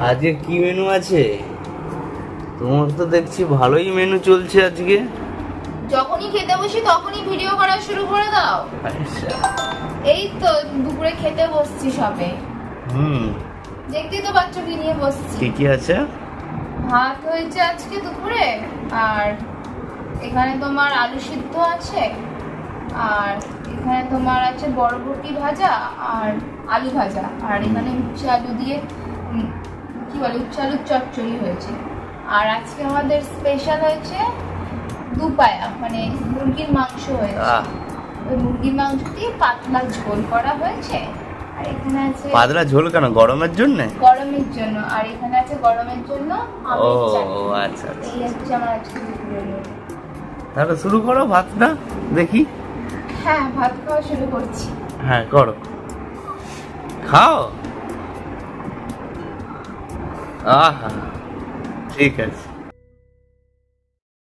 আজকে কি মেনু আছে? তোমার তো দেখছি ভালোই মেনু চলছে আজকে। যখনই খেতে বসি তখনই ভিডিও করা শুরু করে দাও। আচ্ছা। এই তো দুপুরে খেতে বসছি সবে। দেখতেই তো বাচ্চাকে নিয়ে বসছি। কি আছে? ভাত হয়েছে আজকে দুপুরে, আর এখানে তোমার আলু সিদ্ধ আছে, আর এখানে তোমার আছে বরবটি ভাজা আর আলু ভাজা, আর এখানে উচ্ছে আলু দিয়ে কি বলে উচ্ছে আলুর চচ্চড়ি হয়েছে। আর আজকে আমাদের স্পেশাল হয়েছে দুপায়া, মানে মুরগির মাংস হয়েছে। ওই মুরগির মাংস দিয়ে পাতলা ঝোল করা হয়েছে। আর এখানে আছে পাতলা ঝোল কেন? গরমের জন্য? গরমের জন্য। আর এখানে আছে গরমের জন্য ও আমের চাটনি। আচ্ছা আচ্ছা। এই হচ্ছে আমার আজকে দুপুরের মেনু। তাহলে শুরু করো ভাতটা দেখি। হ্যাঁ, ভাত খাওয়া শুরু করছি। হ্যাঁ করো, খাও। আহা, ঠিক আছে।